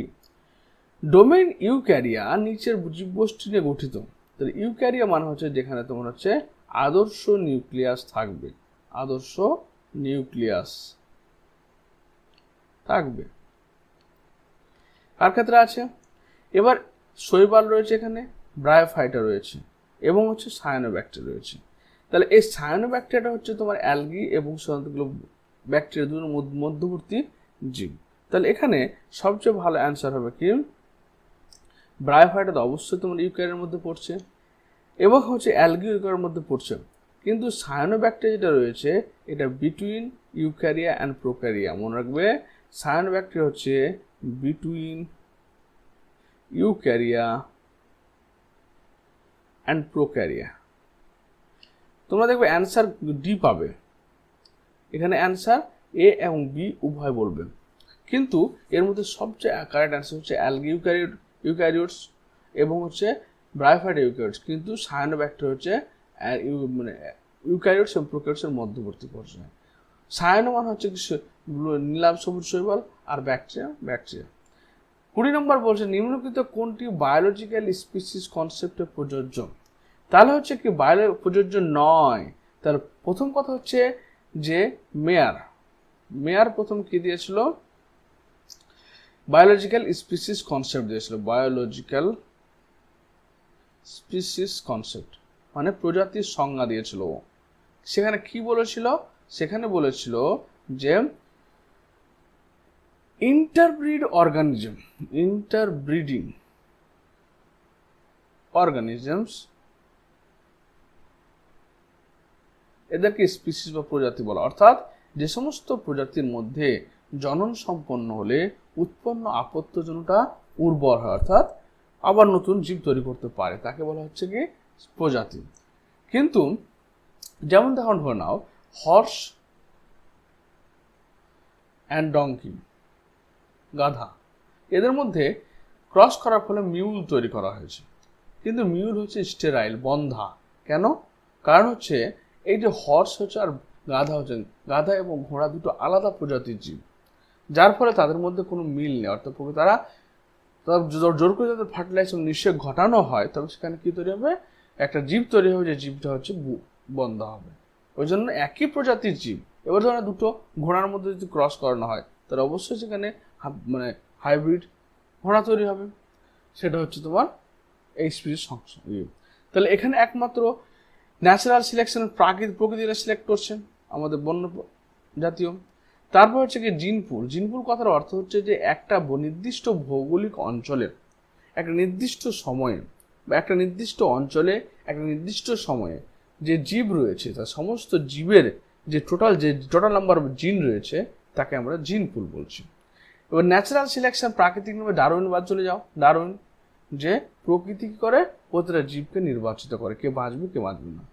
ডোমেইন ইউক্যারিয়া নিচের জীবগোষ্ঠী নিয়ে গঠিত। তাহলে ইউক্যারিয়া মানে হচ্ছে যেখানে তোমার হচ্ছে আদর্শ নিউক্লিয়াস থাকবে, আদর্শ নিউক্লিয়াস থাকবে। কার ক্ষেত্রে আছে? এবার শৈবাল রয়েছে, এখানে ব্রায়োফাইটা রয়েছে এবং হচ্ছে সায়ানোব্যাক্টেরিয়া রয়েছে। তাহলে এই সায়ানোব্যাক্টেরিয়াটা হচ্ছে তোমার অ্যালগি এবং সাধারণত ব্যাকটেরিয়া দুটোর মধ্যবর্তী জীব। তাহলে এখানে সবচেয়ে ভালো অ্যান্সার হবে কি ব্রায়োফাইটা তো অবশ্যই তোমার ইউক্যারিয়ার মধ্যে পড়ছে এবং হচ্ছে অ্যালগি ইউক্যারিয়ার মধ্যে পড়ছে, কিন্তু সায়ানোব্যাক্টেরিয়া যেটা রয়েছে এটা বিটুইন ইউক্যারিয়া অ্যান্ড প্রোক্যারিয়া। মনে রাখবে সায়ানোব্যাক্টেরিয়া হচ্ছে বিটুইন ইউক্যারিয়া অ্যান্ড প্রোক্যারিয়া। তোমরা দেখবে অ্যান্সার ডি পাবে, এখানে অ্যান্সার এ এবং বি উভয় বলবে, কিন্তু এর মধ্যে সবচেয়ে কারেক্ট অ্যান্সার হচ্ছে অ্যালগি ইউক্যারিওটস এবং হচ্ছে ব্রায়োফাইটা ইউক্যারিওটস, কিন্তু সায়ানোব্যাক্টেরিয়া হচ্ছে মানে ইউক্যারিওটস এবং প্রোক্যারিওটসের মধ্যবর্তী পর্যায়ে। সায়ানো মানে হচ্ছে নীলাভ সবুজ শৈবাল আর ব্যাকটেরিয়া। 20 নম্বর বলছে নিম্নলিখিত কোনটি বায়োলজিক্যাল স্পিসিস কনসেপ্টে প্রযোজ্য? তাহলে হচ্ছে কি প্রযোজ্য নয়। তাহলে প্রথম কথা হচ্ছে যে মেয়ার প্রথম কি দিয়েছিল? বায়োলজিক্যাল স্পিসিস কনসেপ্ট দিয়েছিল, বায়োলজিক্যাল স্পিসিস কনসেপ্ট মানে প্রজাতির সংজ্ঞা দিয়েছিল। সেখানে কি বলেছিল? সেখানে বলেছিল যে ইন্টারব্রিডিং অর্গানিজমস এদেরকে স্পিসিস বা প্রজাতি বলা, অর্থাৎ যে সমস্ত প্রজাতির মধ্যে জনন সম্পন্ন হলে উৎপন্ন আপত্যজনকটা উর্বর হয়, অর্থাৎ আবার নতুন জীব তৈরি করতে পারে, তাকে বলা হচ্ছে কি প্রজাতি। কিন্তু যেমন তখন ধরে নাও হর্স অ্যান্ড ডঙ্কি, গাধা, এদের মধ্যে ক্রস করার ফলে মিউল তৈরি করা হয়েছে, কিন্তু মিউল হচ্ছে স্টেরাইল, বন্ধা। কেন? কারণ হচ্ছে এই যে হর্স হচ্ছে আর গাধা এবং ঘোড়া দুটো আলাদা প্রজাতির জীব, যার ফলে তাদের মধ্যে কোনো মিল নেই, অর্থাৎ তারা জোর করে তাদের ফার্টিলাইজেশন নিষেক ঘটানো হয়, তবে সেখানে কি তৈরি হবে? একটা জীব তৈরি হবে, যে জীবটা হচ্ছে বন্ধা হবে। ওই জন্য একই প্রজাতির জীব, এবার ধরো দুটো ঘোড়ার মধ্যে যদি ক্রস করানো হয় তাহলে অবশ্যই সেখানে মানে হাইব্রিড ঘোড়া তৈরি হবে, সেটা হচ্ছে তোমার এই স্পিসিস সংখ্যা। তাহলে এখানে একমাত্র ন্যাচারাল সিলেকশন প্রকৃতিরা সিলেক্ট করছে আমাদের বন্য জাতীয়। তারপর হচ্ছে কি জিনপুল কথার অর্থ হচ্ছে যে একটা নির্দিষ্ট ভৌগোলিক অঞ্চলের একটা নির্দিষ্ট সময়ে বা একটা নির্দিষ্ট অঞ্চলে একটা নির্দিষ্ট সময়ে যে জীব রয়েছে তার সমস্ত জীবের যে টোটাল নাম্বার অফ জিন রয়েছে তাকে আমরা জিনপুল বলছি। এবার ন্যাচারাল সিলেকশন প্রাকৃতিক ভাবে ডারউইনবাদ চলে যাও। ডারউইন যে প্রকৃতি কি করে? প্রতিটা জীবকে নির্বাচিত করে, কে বাঁচবে কে বাঁচবে না।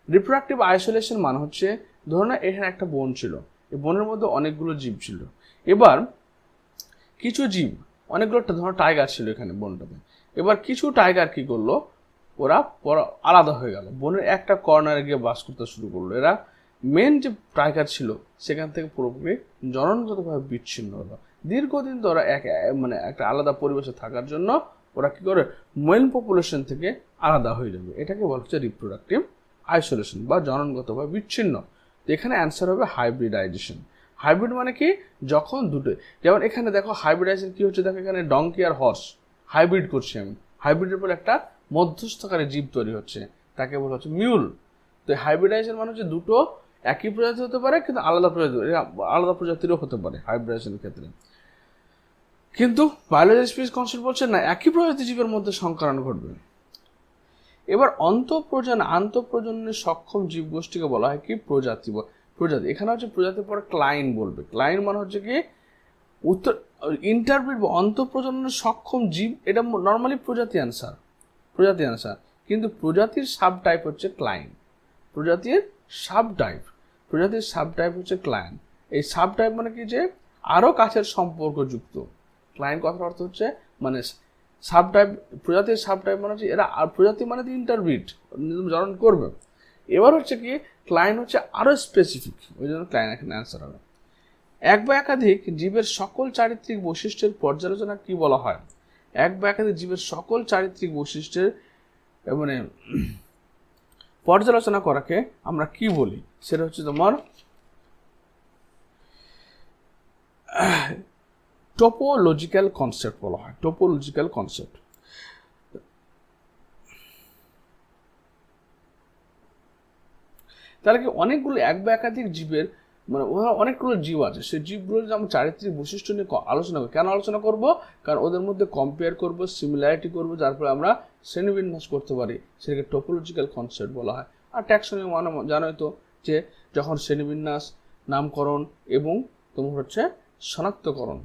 রিপ্রোডাক্টিভ আইসোলেশন মানে হচ্ছে ধরুন এখানে একটা বন ছিল, এই বনের মধ্যে অনেকগুলো জীব ছিল, এবার কিছু জীব অনেকগুলো ধরুন টাইগার ছিল এখানে বনটাতে, এবার কিছু টাইগার কি করলো? ওরা আলাদা হয়ে গেল, বনের একটা কর্নারে গিয়ে বাস করতে শুরু করলো। এরা মেন যে টাইগার ছিল সেখান থেকে পুরোপুরি জননগতভাবে বিচ্ছিন্ন হলো। দীর্ঘদিন তো ওরা মানে একটা আলাদা পরিবেশে থাকার জন্য ওরা কি করে? মেল পপুলেশন থেকে আলাদা হয়ে যাবে। এটাকে বলা হচ্ছে রিপ্রোডাক্টিভ আইসোলেশন বা জননগতভাবে বিচ্ছিন্ন। তো এখানে অ্যান্সার হবে হাইব্রিডাইজেশন। হাইব্রিড মানে কি? যখন দুটো, যেমন এখানে দেখো হাইব্রিডাইজেশন কি হচ্ছে, দেখো এখানে ডঙ্কি আর হর্স হাইব্রিড করছি আমি, হাইব্রিডের পর একটা মধ্যস্থকারী জীব তৈরি হচ্ছে, তাকে বলা হচ্ছে মিউল। তো হাইব্রিডাইজেশন মানে হচ্ছে দুটো একই প্রজাতি হতে পারে কিন্তু আলাদা প্রজাতিরও হতে পারে হাইব্রিডাইজেশনের ক্ষেত্রে। কিন্তু বায়োলজিক্যাল স্পিসিস কনসেপ্ট বলছে না, একই প্রজাতি জীবের মধ্যে সংকরণ ঘটবে। এবার আন্তঃপ্রজননের সক্ষম জীবগোষ্ঠীকে বলা হয় কি? প্রজাতি। এখানে হচ্ছে প্রজাতির পরে ক্লাইন বলবে। ক্লাইন মানে হচ্ছে কি ইন্টারব্রিড বা অন্তঃপ্রজননের সক্ষম জীব, এটা নর্মালি প্রজাতি আনসার, কিন্তু প্রজাতির সাব টাইপ হচ্ছে ক্লাইন। প্রজাতির সাব টাইপ হচ্ছে ক্লাইন। এই সাব টাইপ মানে কি? যে আরো কাছের সম্পর্কযুক্ত। ক্লাইন কথার অর্থ হচ্ছে মানে সাব টাইপ, প্রজাতির সাব টাইপ মানে হচ্ছে এরা, আর প্রজাতি মানে ইন্টারব্রিড জনন করবে। এবার হচ্ছে কি ক্লাইন হচ্ছে আরো স্পেসিফিক, ওই জন্য ক্লাইন এখানে অ্যান্সার হবে। এক বা একাধিক জীবের সকল চারিত্রিক বৈশিষ্ট্যের পর্যালোচনা কি বলা হয়? এক বা একাধিক জীবের সকল চারিত্রিক বৈশিষ্ট্যের মানে পর্যালোচনা করাকে আমরা কি বলি, সেটা হচ্ছে তোমার টোপোলজিক্যাল কনসেপ্ট বলা হয়। Topological concept. তাহলে কি অনেকগুলো এক বা একাধিক জীবের মানে অনেকগুলো জীব আছে, সেই জীবগুলো যদি আমরা চারিত্রিক বৈশিষ্ট্য নিয়ে আলোচনা করি, কেন আলোচনা করব? কারণ ওদের মধ্যে কম্পেয়ার করব, সিমিলারিটি করব, যার ফলে আমরা শ্রেণীবিন্যাস করতে পারি, সেটাকে টোপোলজিক্যাল কনসেপ্ট বলা হয়। আর ট্যাক্সোনমি মানে জানোই তো যে যখন শ্রেণীবিন্যাস, নামকরণ এবং তোমার হচ্ছে শনাক্তকরণ,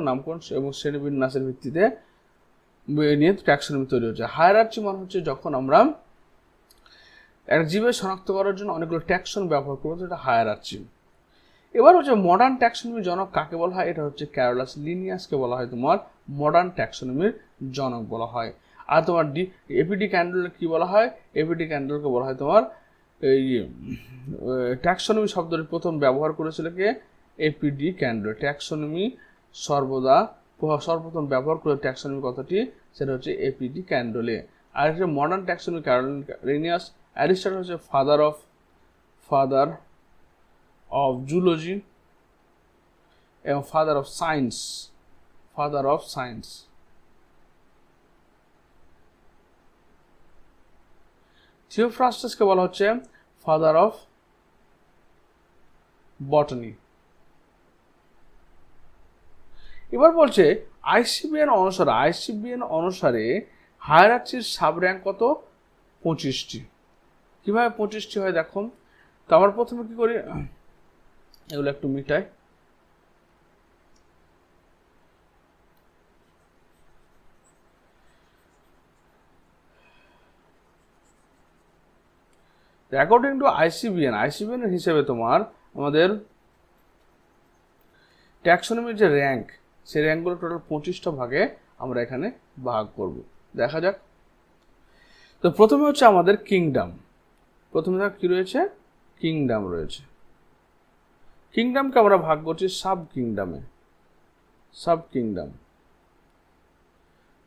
নামকরণ এবং শ্রেণীবিন্যাসের ভিত্তিতে নিয়ে ট্যাক্সোনমি তৈরি হচ্ছে। হায়ারার্চি মানে হচ্ছে যখন আমরা একটা জীবের শনাক্ত করার জন্য অনেকগুলো ট্যাক্সন ব্যবহার করবো, এটা হায়ারার্চি। এবার হচ্ছে মডার্ন ট্যাক্সোনমির জনক কাকে বলা হয়? এটা হচ্ছে ক্যারোলাস লিনিয়াসকে বলা হয় তোমার মডার্ন ট্যাক্সোনমির জনক বলা হয়। আর তোমার এপিডি ক্যান্ডল কি বলা হয়? এপিডি ক্যান্ডলকে বলা হয় তোমার এই ট্যাক্সোনমি শব্দটি প্রথম ব্যবহার করেছিল কে? APD candle. ট্যাক্সোনমি সর্বপ্রথম ব্যবহার করে ট্যাক্সোনমি কথাটি, সেটা হচ্ছে এপিডি ক্যান্ডলে। আর হচ্ছে modern taxonomy Carolus Linnaeus. Aristotle হচ্ছে ফাদার অফ জুলজি এবং ফাদার অফ সায়েন্স। থিওফ্রাস্টাসকে বলা হচ্ছে ফাদার অফ বটানি। এবার বলছে আইসিবিএন অনুসারে হায়ারার্চির সাব র্যাঙ্ক কত? 25টি। কিভাবে 25টি হয় দেখো তো। আমরা প্রথমে কি করি, এগুলো একটু মিটাই। অ্যাকর্ডিং টু আইসিবিএন এর হিসেবে তোমার আমাদের ট্যাক্সোনমির যে র্যাঙ্ক, সেই র্যাঙ্কগুলো টোটাল 25টা ভাগে আমরা এখানে ভাগ করব। দেখা যাক। তো প্রথমে হচ্ছে আমাদের কিংডম। প্রথমে কি রয়েছে? কিংডম রয়েছে। কিংডমকে আমরা ভাগ করছি সাব কিংডম।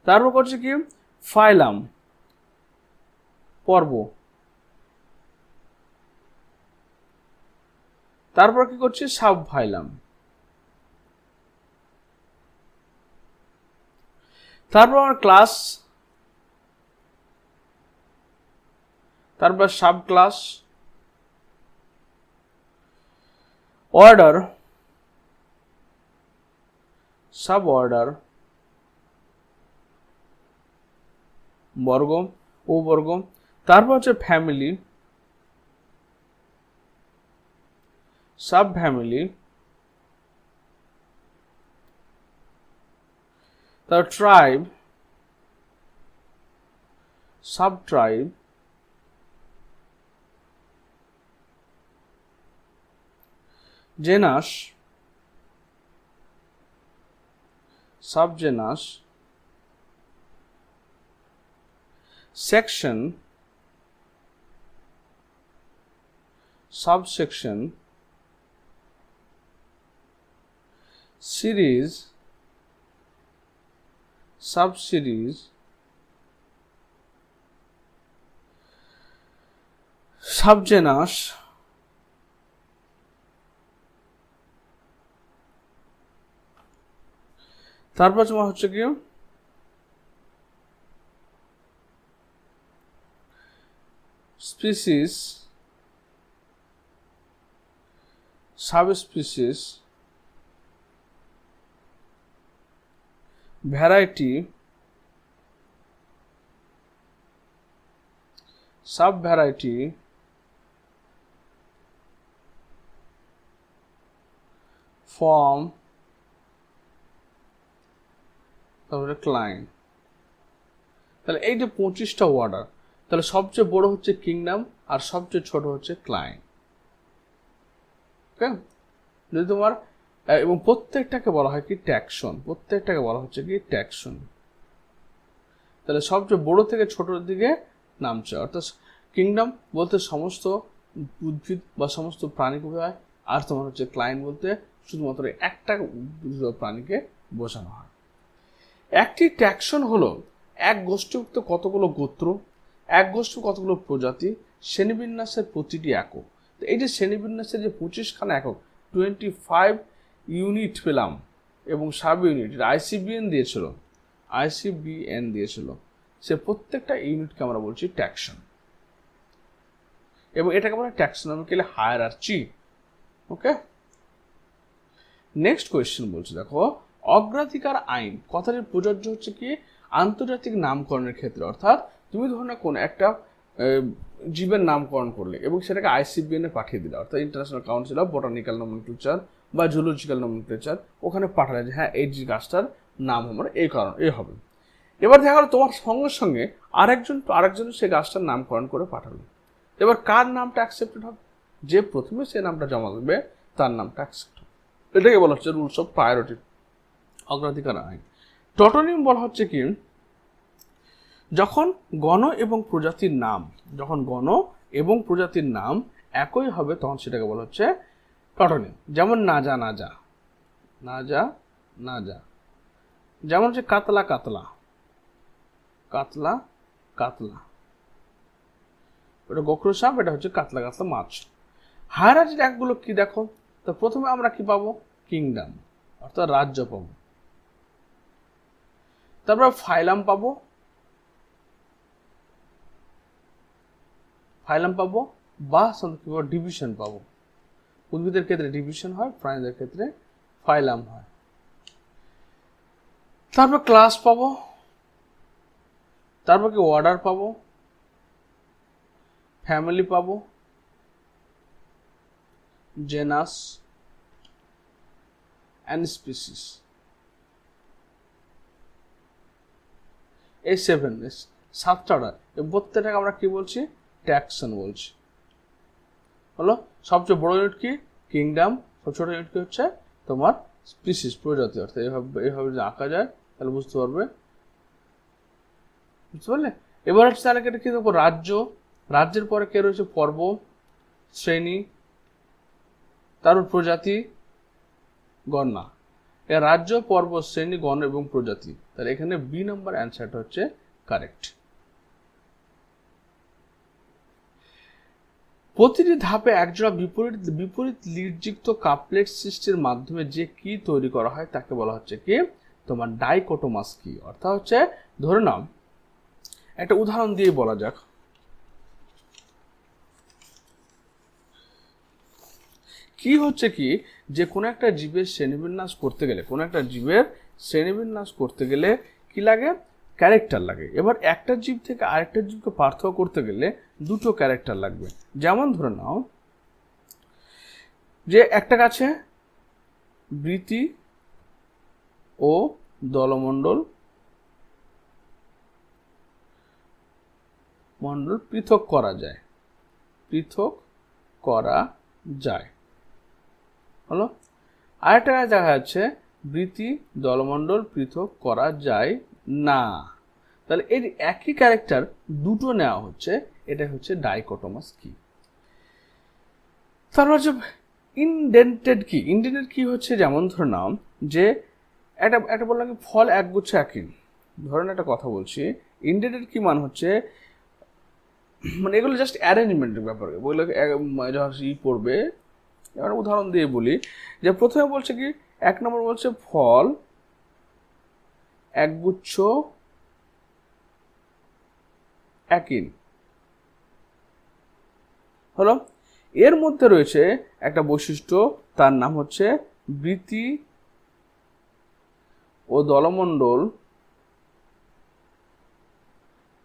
তারপর করছে কি? ফাইলাম, পর্ব। তারপর কি করছি? Sub phylum. তারপর আমার ক্লাস, তারপর sub class, order, sub order, বর্গ, উপবর্গ। তারপর হচ্ছে ফ্যামিলি, সাব ফ্যামিলি, তারপর tribe, sub tribe, genus, sub genus, section, subsection, series, subseries, subgenus, তারপর তোমার হচ্ছে কি species, subspecies, variety, sub variety, form, তারপরে ক্লাইন। তাহলে এই যে 25টা অর্ডার, তাহলে সবচেয়ে বড় হচ্ছে কিংডম আর সবচেয়ে ছোট হচ্ছে ক্লাইন। ওকে, যদি তোমার এবং প্রত্যেকটাকে বলা হয় কি? ট্যাক্সন। প্রত্যেকটাকে বলা হচ্ছে কি? ট্যাক্সন। তাহলে সবচেয়ে বড় থেকে ছোটর দিকে নামছে। অর্থাৎ কিংডম বলতে সমস্ত উদ্ভিদ বা সমস্ত প্রাণীকে বোঝায়, আর তোমার হচ্ছে ক্লাইন বলতে শুধুমাত্র একটা প্রাণীকে বোঝানো হয়। একটি ট্যাক্সন হলো এক গোষ্ঠীভুক্ত কতগুলো গোত্র, এক গোষ্ঠী কতগুলো প্রজাতি, শ্রেণীবিন্যাসের প্রতিটি একক। তো এই যে শ্রেণীবিন্যাসের যে 25খানা একক, 25 ইউনিট পেলাম, এবং সাব ইউনিট আইসিবিএন দিয়েছিল, সে প্রত্যেকটা ইউনিটকে আমরা বলছি ট্যাক্সন, এবং এটাকে বলা হয় ট্যাক্সোনমিক্যাল হায়ারার্চি। ওকে, নেক্সট কোয়েশ্চেন বলছে, দেখো অগ্রাধিকার আইন কথাটি প্রযোজ্য হচ্ছে কি আন্তর্জাতিক নামকরণের ক্ষেত্রে, অর্থাৎ তুমি ধরো না কোন একটা জীবের নামকরণ করলে এবং সেটাকে আইসিবিএন এ পাঠিয়ে দিলে, অর্থাৎ international council of botanical nomenclature বা জুলজিক্যাল নমেনক্লেচার, ওখানে পাঠালে যে হ্যাঁ এই গাছটার নাম আমার এই কারণ এই হবে। এবার দেখা গেলো তোমার সঙ্গে সঙ্গে আরেকজন সেই গাছটার নামকরণ করে পাঠালো, এবার কার নামটা অ্যাকসেপ্টেড হবে? যে প্রথমে সে নামটা জমা দেবে তার নামটা অ্যাকসেপ্ট হবে। এটাকে বলা হচ্ছে রুলস অফ প্রায়োরিটি, অগ্রাধিকার আইন। টটোনিম বলা হচ্ছে কি যখন গণ এবং প্রজাতির নাম একই হবে তখন সেটাকে বলা হচ্ছে টটোনিম। যেমন না যা, যেমন হচ্ছে কাতলা, এটা গোখরো সাপ, এটা হচ্ছে কাতলা মাছ। হায়ারার্চির একগুলো কি দেখো, তো প্রথমে আমরা কি পাবো? কিংডম, অর্থাৎ রাজ্য পাবো। তারপর ফাইলাম পাবো বা ডিভিশন পাবো। উদ্ভিদের ক্ষেত্রে ডিভিশন হয়, প্রাণীদের ক্ষেত্রে ফাইলাম হয়। তারপর ক্লাস পাবো, তারপর কি অর্ডার পাবো, ফ্যামিলি পাবো, জেনাস অ্যান্ড স্পিসিস। এই 7টা অর্ডার, এই প্রত্যেকটাকে আমরা কি বলছি? ট্যাক্সন বলছি। হলো সবচেয়ে বড় ইউনিট কি? কিংডম। ছোট ইউনিট কি হচ্ছে তোমার স্পিসিস, প্রজাতি। অর্থাৎ এইভাবে যদি আঁকা যায় তাহলে বুঝতে পারলে? এবার হচ্ছে তাহলে কি দেখবো? রাজ্যের পরে কে রয়েছে? পর্ব, শ্রেণী, তারপর প্রজাতি, গণনা। এর রাজ্য, পর্ব, শ্রেণী, গণ এবং প্রজাতি। তাহলে এখানে বি নাম্বার অ্যান্সারটা হচ্ছে কারেক্ট। প্রতিটি ধাপে একজোড়া বিপরীত লিডযুক্ত কাপলেট সৃষ্টির মাধ্যমে যে কি তৈরি করা হয় তাকে বলা হচ্ছে কি তোমার ডাইকোটোমাস কি। অর্থাৎ হচ্ছে ধরে নাও, একটা উদাহরণ দিয়ে বলা যাক। কি হচ্ছে কি যে কোনো একটা জীবের শ্রেণীবিন্যাস করতে গেলে কি লাগে? ক্যারেক্টার লাগে। এবার একটা জীব থেকে আরেকটা জীবকে পার্থক্য করতে গেলে দুটো ক্যারেক্টার লাগবে। যেমন ধরে নাও যে একটা গাছে বৃতি ও দলমণ্ডল পৃথক করা যায়। হলো, আরেকটা গাছ দেখা যাচ্ছে বৃতি দলমণ্ডল পৃথক করা যায় না। তাহলে এর একই ক্যারেক্টার দুটো নেওয়া হচ্ছে, এটা হচ্ছে ডাইকোটোমাস কি। তারপর হচ্ছে ইনডেন্টেড কি হচ্ছে, যেমন ধরে নাও যে একটা বললাম কি ফল একগুচ্ছ একই, ধরেন একটা কথা বলছি। ইনডেন্টেড কি মান হচ্ছে মানে এগুলো জাস্ট অ্যারেঞ্জমেন্টের ব্যাপার, বললে পড়বে। এবার উদাহরণ দিয়ে বলি যে প্রথমে বলছে কি 1 নম্বর বলছে ফল একগুচ্ছ একই, হলো। এর মধ্যে রয়েছে একটা বৈশিষ্ট্য, তার নাম হচ্ছে বৃতি ও দলমণ্ডল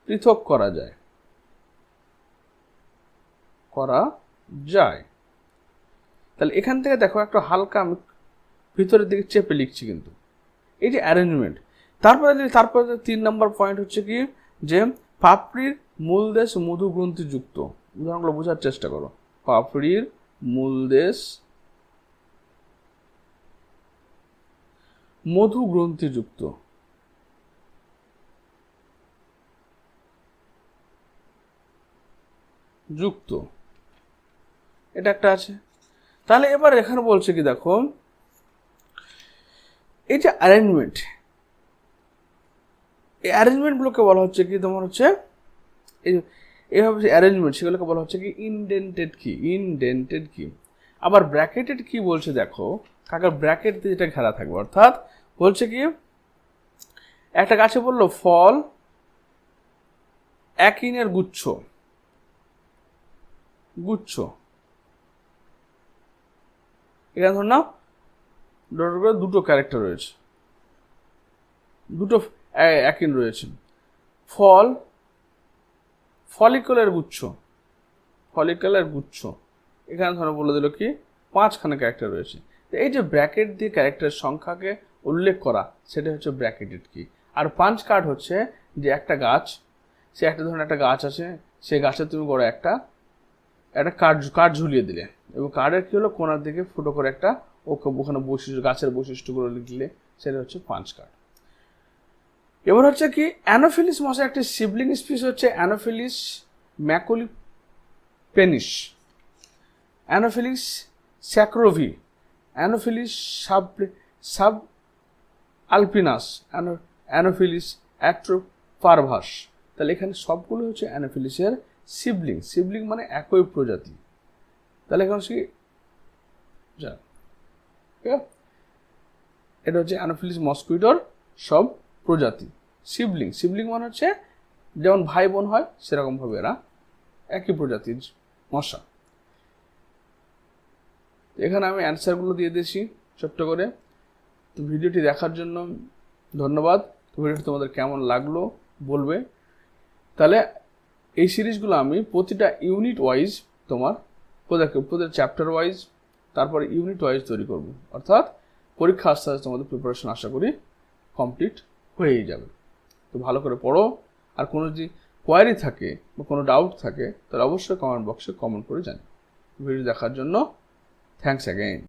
পৃথক করা যায়। তাহলে এখান থেকে দেখো একটা হালকা আমি ভিতরের দিকে চেপে লিখছি, কিন্তু এই যে অ্যারেঞ্জমেন্ট। তারপরে 3 নম্বর পয়েন্ট হচ্ছে কি যে পাপড়ির মূলদেশ মধুগ্রন্থিযুক্ত। উদাহরণগুলো বোঝার চেষ্টা করো। পাপড়ির মূলদেশ মধুগ্রন্থিযুক্ত। এটা একটা আছে। তাহলে এবার এখানে বলছে কি দেখো, এই যে অ্যারেঞ্জমেন্ট, এই অ্যারেঞ্জমেন্টগুলোকে বলা হচ্ছে কি তোমার হচ্ছে এইভাবে অ্যারেঞ্জমেন্ট, সেগুলোকে বলা হচ্ছে কি ইনডেন্টেড কি। আবার ব্র্যাকেটেড কি বলছে দেখো, কাকার ব্র্যাকেট দিয়ে যেটা ঘেরা থাকবে, অর্থাৎ বলছে কি একটা গাছে বললো ফল একিনের গুচ্ছ, এখানে ধর না দুটো ক্যারেক্টার রয়েছে, দুটো একিন রয়েছে। ফল ফলিকলের গুচ্ছ, এখানে ধরো বলে দিল কি 5খানা ক্যারেক্টার রয়েছে। তো এই যে ব্র্যাকেট দিয়ে ক্যারেক্টারের সংখ্যাকে উল্লেখ করা, সেটা হচ্ছে ব্র্যাকেটেড কি। আর পাঞ্চ কার্ড হচ্ছে যে একটা গাছ, সে একটা ধরনের একটা গাছ আছে, সেই গাছে তুমি বড় একটা কার্ড ঝুলিয়ে দিলে, এবং কার্ডের কি হলো কোনার দিকে ফুটো করে একটা ওখানে গাছের বৈশিষ্ট্যগুলো লিখলে, সেটা হচ্ছে পাঞ্চ কার্ড। এবার হচ্ছে কি অ্যানোফিলিস মশা একটি সিবলিং স্পিস হচ্ছে anopheles maculipennis, anopheles sacharovi, anopheles subalpinus, anopheles atroparvus. তাহলে এখানে সবগুলো হচ্ছে অ্যানোফিলিসের সিবলিং মানে একই প্রজাতি। তাহলে এখন কি এটা হচ্ছে অ্যানোফিলিস মস্কুইটোর সব প্রজাতি। সিবলিং মানে হচ্ছে যেমন ভাই বোন হয় সেরকম ভাবে এরা একই প্রজাতির মশা। এখানে আমি অ্যান্সারগুলো দিয়ে দিয়েছি ছোট্ট করে। তো ভিডিওটি দেখার জন্য ধন্যবাদ। ভিডিওটি তোমাদের কেমন লাগলো বলবে। তাহলে এই সিরিজগুলো আমি প্রতিটা ইউনিট ওয়াইজ তোমার প্রতিটা চ্যাপ্টার ওয়াইজ, তারপরে ইউনিট ওয়াইজ তৈরি করব, অর্থাৎ পরীক্ষা আস্তে আস্তে তোমাদের প্রিপারেশন আশা করি কমপ্লিট হয়েই যাবে। তো ভালো করে পড়ো, আর কোনো যদি কোয়ারি থাকে বা কোনো ডাউট থাকে তাহলে অবশ্যই কমেন্ট বক্সে কমেন্ট করে জানি। ভিডিও দেখার জন্য থ্যাঙ্কস অ্যাগেইন।